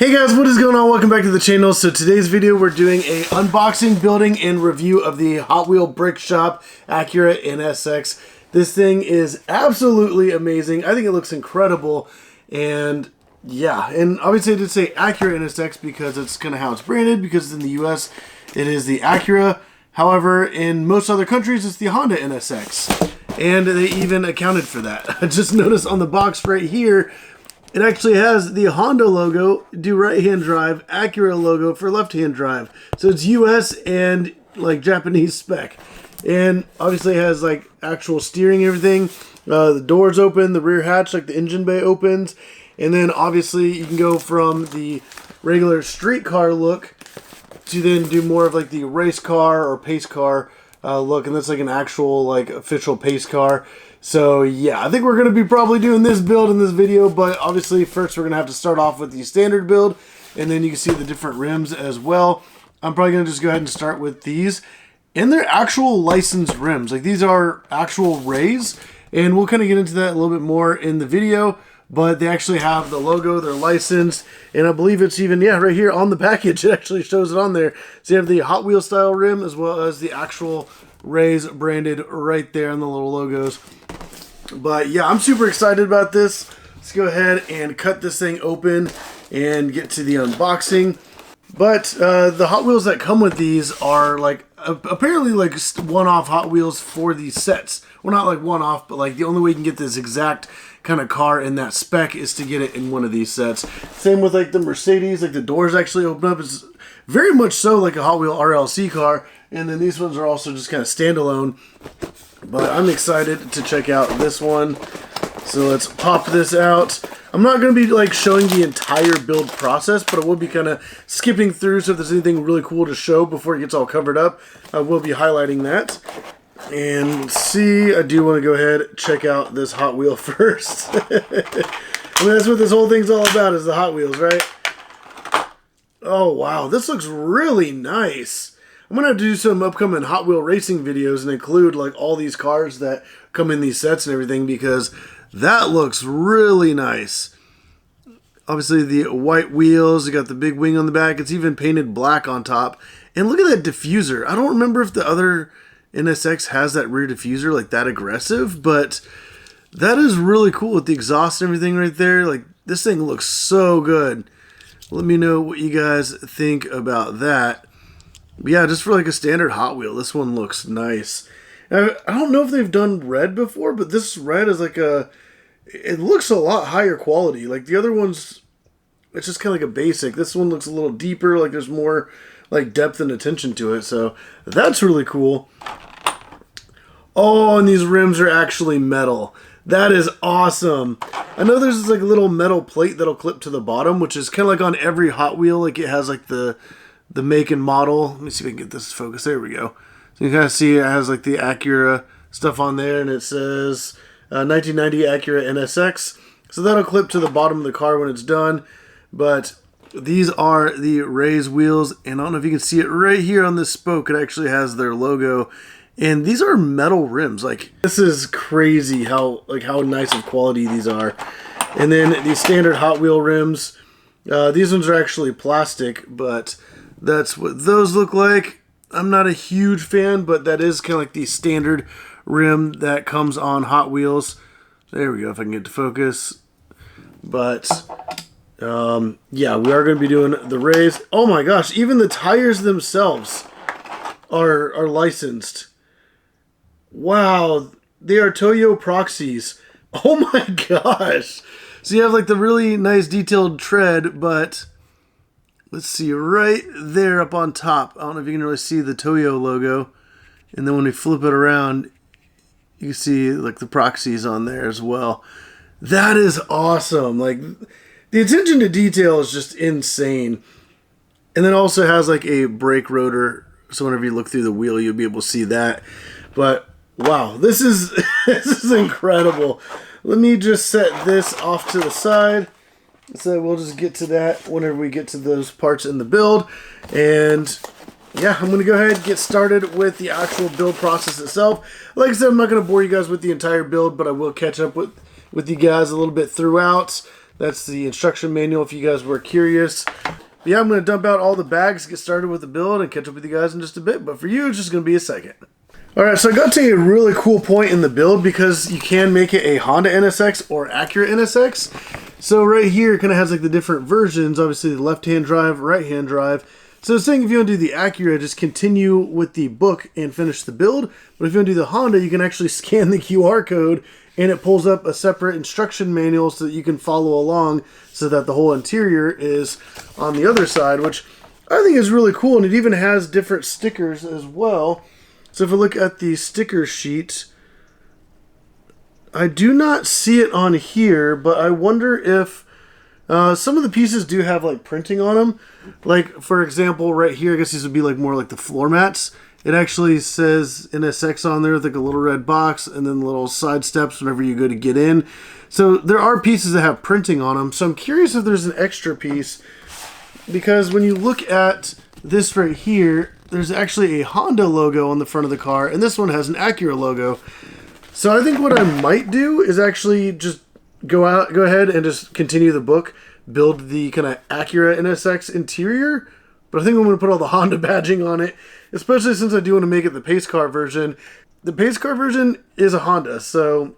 Hey guys, what is going on? Welcome back to the channel. So today's video we're doing a unboxing, building, and review of the Hot Wheel Brick Shop Acura NSX. This thing is absolutely amazing. I think it looks incredible. And yeah, and obviously I did say Acura NSX because it's kind of how it's branded, because in the US it is the Acura. However, in most other countries it's the Honda NSX. And they even accounted for that. I just noticed on the box right here, it actually has the Honda logo, do right-hand drive, Acura logo for left-hand drive. So it's US and like Japanese spec. And obviously it has like actual steering and everything. The doors open, the rear hatch, like the engine bay opens. And then obviously you can go from the regular street car look to then do more of like the race car or pace car look. And that's like an actual like official pace car. So yeah, I think we're going to be probably doing this build in this video, but obviously first we're going to have to start off with the standard build, and then you can see the different rims as well. I'm probably going to just go ahead and start with these. And they're actual licensed rims. Like these are actual Rays, and we'll kind of get into that a little bit more in the video, but they actually have the logo, they're licensed, and I believe it's even, yeah, right here on the package, it actually shows it on there. So you have the Hot Wheel style rim as well as the actual Rays branded right there on the little logos. But yeah, I'm super excited about this. Let's go ahead and cut this thing open and get to the unboxing. But the Hot Wheels that come with these are like apparently like one-off Hot Wheels for these sets. Well, not like one-off, but like the only way you can get this exact kind of car in that spec is to get it in one of these sets. Same with like the Mercedes, like the doors actually open up. It's very much so like a Hot Wheel RLC car. And then these ones are also just kind of standalone. But I'm excited to check out this one. So let's pop this out. I'm not going to be like showing the entire build process, but I will be kind of skipping through. So if there's anything really cool to show before it gets all covered up, I will be highlighting that. And let's see, I do want to go ahead and check out this Hot Wheel first. I mean, that's what this whole thing's all about, is the Hot Wheels, right? Oh, wow. This looks really nice. I'm going to have to do some upcoming Hot Wheel racing videos and include like all these cars that come in these sets and everything, because that looks really nice. Obviously the white wheels, you got the big wing on the back. It's even painted black on top. And look at that diffuser. I don't remember if the other NSX has that rear diffuser like that aggressive, but that is really cool with the exhaust and everything right there. Like this thing looks so good. Let me know what you guys think about that. Yeah, just for like a standard Hot Wheel, this one looks nice. Now, I don't know if they've done red before, but this red is like it looks a lot higher quality. Like the other ones, it's just kind of like a basic. This one looks a little deeper, like there's more like depth and attention to it. So that's really cool. Oh, and these rims are actually metal. That is awesome. I know there's this like little metal plate that'll clip to the bottom, which is kind of like on every Hot Wheel. Like it has like the make and model. Let me see if I can get this focus. There we go. So you kind of see it has like the Acura stuff on there, and it says 1990 Acura NSX. So that'll clip to the bottom of the car when it's done. But these are the Rays wheels, and I don't know if you can see it right here on this spoke. It actually has their logo, and these are metal rims. Like this is crazy how nice of quality these are. And then these standard Hot Wheel rims. These ones are actually plastic, but that's what those look like. I'm not a huge fan, but that is kind of like the standard rim that comes on Hot Wheels. There we go, if I can get to focus. But, yeah, we are going to be doing the Rays. Oh my gosh, even the tires themselves are licensed. Wow, they are Toyo Proxies. Oh my gosh. So you have like the really nice detailed tread, but let's see, right there up on top, I don't know if you can really see the Toyo logo. And then when we flip it around, you can see like the Proxies on there as well. That is awesome. Like the attention to detail is just insane. And then also has like a brake rotor, so whenever you look through the wheel, you'll be able to see that. But wow, this is this is incredible. Let me just set this off to the side. So we'll just get to that whenever we get to those parts in the build. And yeah, I'm going to go ahead and get started with the actual build process itself. Like I said, I'm not going to bore you guys with the entire build, but I will catch up with you guys a little bit throughout. That's the instruction manual if you guys were curious. But yeah, I'm going to dump out all the bags, get started with the build, and catch up with you guys in just a bit. But for you, it's just going to be a second. Alright, so I got to a really cool point in the build because you can make it a Honda NSX or Acura NSX. So right here, it kind of has like the different versions. Obviously, the left-hand drive, right-hand drive. So it's saying if you want to do the Acura, just continue with the book and finish the build. But if you want to do the Honda, you can actually scan the QR code and it pulls up a separate instruction manual so that you can follow along so that the whole interior is on the other side, which I think is really cool. And it even has different stickers as well. So if I look at the sticker sheet, I do not see it on here, but I wonder if some of the pieces do have like printing on them. Like, for example, right here, I guess these would be like more like the floor mats. It actually says NSX on there with like a little red box and then little side steps whenever you go to get in. So there are pieces that have printing on them. So I'm curious if there's an extra piece, because when you look at this right here, there's actually a Honda logo on the front of the car, and this one has an Acura logo. So I think what I might do is actually just go ahead and just continue the book, build the kind of Acura NSX interior, but I think I'm going to put all the Honda badging on it, especially since I do want to make it the pace car version. The pace car version is a Honda, so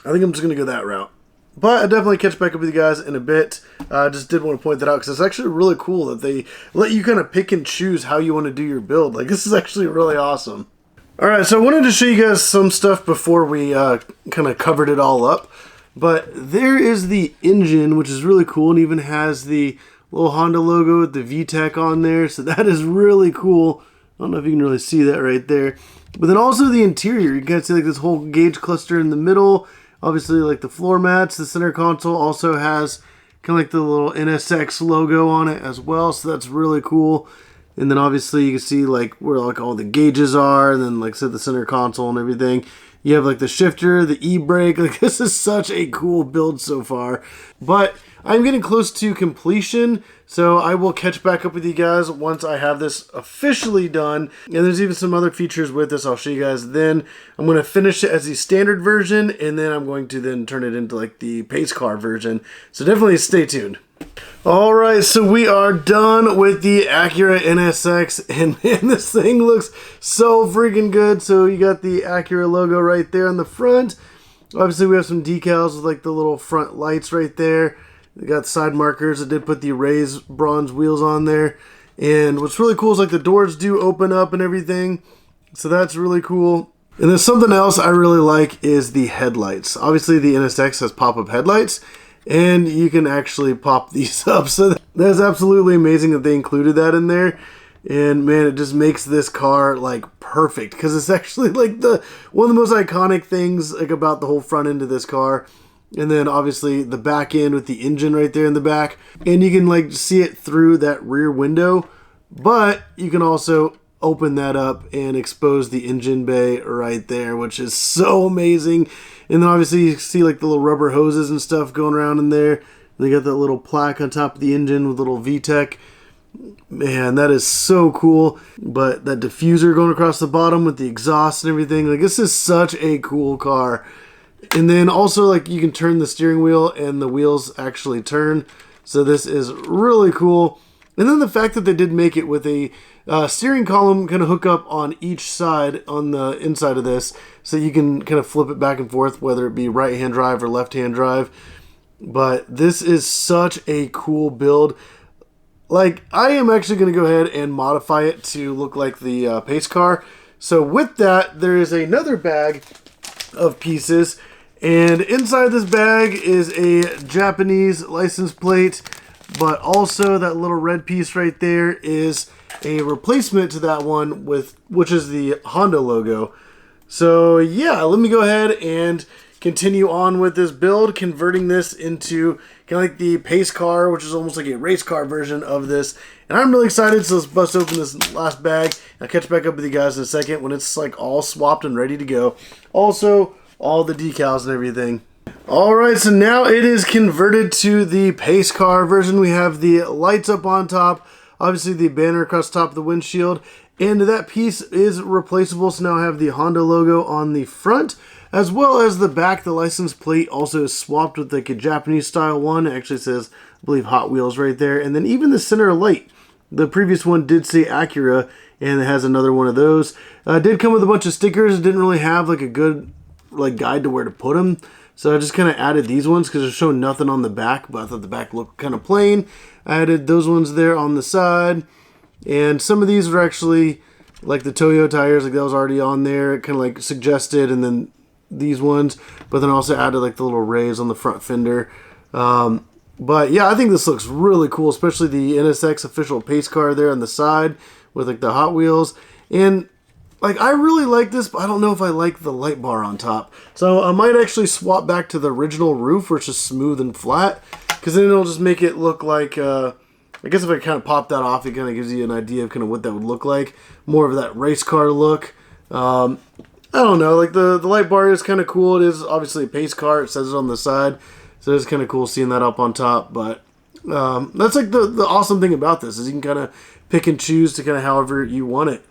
I think I'm just going to go that route. But I'll definitely catch back up with you guys in a bit. I just did want to point that out because it's actually really cool that they let you kind of pick and choose how you want to do your build. Like, this is actually really awesome. Alright, so I wanted to show you guys some stuff before we kind of covered it all up. But there is the engine, which is really cool, and even has the little Honda logo with the VTEC on there. So that is really cool. I don't know if you can really see that right there. But then also the interior. You can kind of see like this whole gauge cluster in the middle. Obviously, like the floor mats, the center console also has kind of like the little NSX logo on it as well. So that's really cool. And then obviously you can see like where like all the gauges are, and then like I said, the center console and everything. You have like the shifter, the e-brake. Like, this is such a cool build so far. But I'm getting close to completion, so I will catch back up with you guys once I have this officially done. And there's even some other features with this I'll show you guys then. I'm going to finish it as the standard version, and then I'm going to then turn it into like the pace car version. So definitely stay tuned. Alright, so we are done with the Acura NSX, and man, this thing looks so freaking good. So you got the Acura logo right there on the front. Obviously we have some decals with like the little front lights right there. We got side markers. I did put the raised bronze wheels on there. And what's really cool is like the doors do open up and everything. So that's really cool. And then something else I really like is the headlights. Obviously the NSX has pop-up headlights, and you can actually pop these up. So that's absolutely amazing that they included that in there. And man, it just makes this car like perfect, because it's actually like one of the most iconic things like about the whole front end of this car. And then obviously the back end with the engine right there in the back, and you can like see it through that rear window, but you can also open that up and expose the engine bay right there, which is so amazing. And then obviously you see like the little rubber hoses and stuff going around in there. They got that little plaque on top of the engine with little VTEC. Man, that is so cool. But that diffuser going across the bottom with the exhaust and everything, like, this is such a cool car. And then also like you can turn the steering wheel and the wheels actually turn. So this is really cool. And then the fact that they did make it with a steering column kind of hook up on each side on the inside of this, so you can kind of flip it back and forth, whether it be right hand drive or left hand drive. But this is such a cool build. Like, I am actually going to go ahead and modify it to look like the pace car. So with that, there is another bag of pieces, and inside this bag is a Japanese license plate, but also that little red piece right there is a replacement to that one, which is the Honda logo. So yeah, let me go ahead and continue on with this build, converting this into kind of like the pace car, which is almost like a race car version of this. And I'm really excited, so let's bust open this last bag. I'll catch back up with you guys in a second when it's like all swapped and ready to go. Also, all the decals and everything. Alright, so now it is converted to the pace car version. We have the lights up on top, obviously the banner across the top of the windshield, And that piece is replaceable, so now I have the Honda logo on the front, as well as the back. The license plate also is swapped with like a Japanese style one. It actually says, I believe, Hot Wheels right there. And then even the center light, the previous one did say Acura, and it has another one of those. It did come with a bunch of stickers. It didn't really have like a good guide to where to put them. So I just kind of added these ones because they're showing nothing on the back, but I thought the back looked kind of plain. I added those ones there on the side. And some of these were actually like the Toyo tires, like that was already on there. It kind of like suggested, and then these ones. But then also added like the little rays on the front fender. But yeah, I think this looks really cool, especially the NSX official pace car there on the side with like the Hot Wheels. And like, I really like this, but I don't know if I like the light bar on top. So I might actually swap back to the original roof, where it's just smooth and flat, because then it'll just make it look like, I guess if I kind of pop that off, it kind of gives you an idea of kind of what that would look like. More of that race car look. I don't know, like the light bar is kind of cool. It is obviously a pace car. It says it on the side. So it's kind of cool seeing that up on top. But that's like the awesome thing about this, is you can kind of pick and choose to kind of however you want it.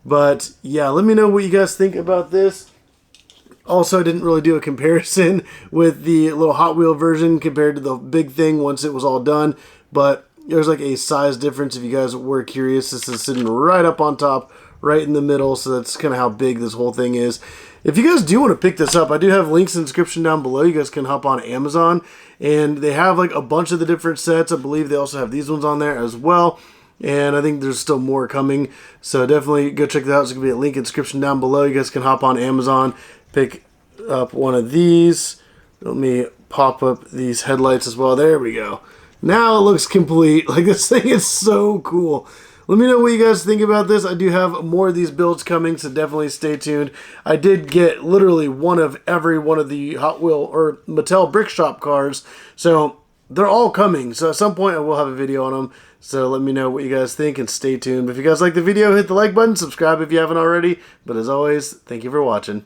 But yeah, let me know what you guys think about this. Also, I didn't really do a comparison with the little Hot Wheel version compared to the big thing once it was all done. But there's like a size difference if you guys were curious. This is sitting right up on top, right in the middle. So that's kind of how big this whole thing is. If you guys do want to pick this up, I do have links in the description down below. You guys can hop on Amazon. And they have like a bunch of the different sets. I believe they also have these ones on there as well. And I think there's still more coming. So definitely go check that out. There's going to be a link in the description down below. You guys can hop on Amazon, pick up one of these. Let me pop up these headlights as well. There we go. Now it looks complete. Like, this thing is so cool. Let me know what you guys think about this. I do have more of these builds coming, so definitely stay tuned. I did get literally one of every one of the Hot Wheel or Mattel Brick Shop cars. So they're all coming. So at some point I will have a video on them. So let me know what you guys think and stay tuned. If you guys like the video, hit the like button, subscribe if you haven't already. But as always, thank you for watching.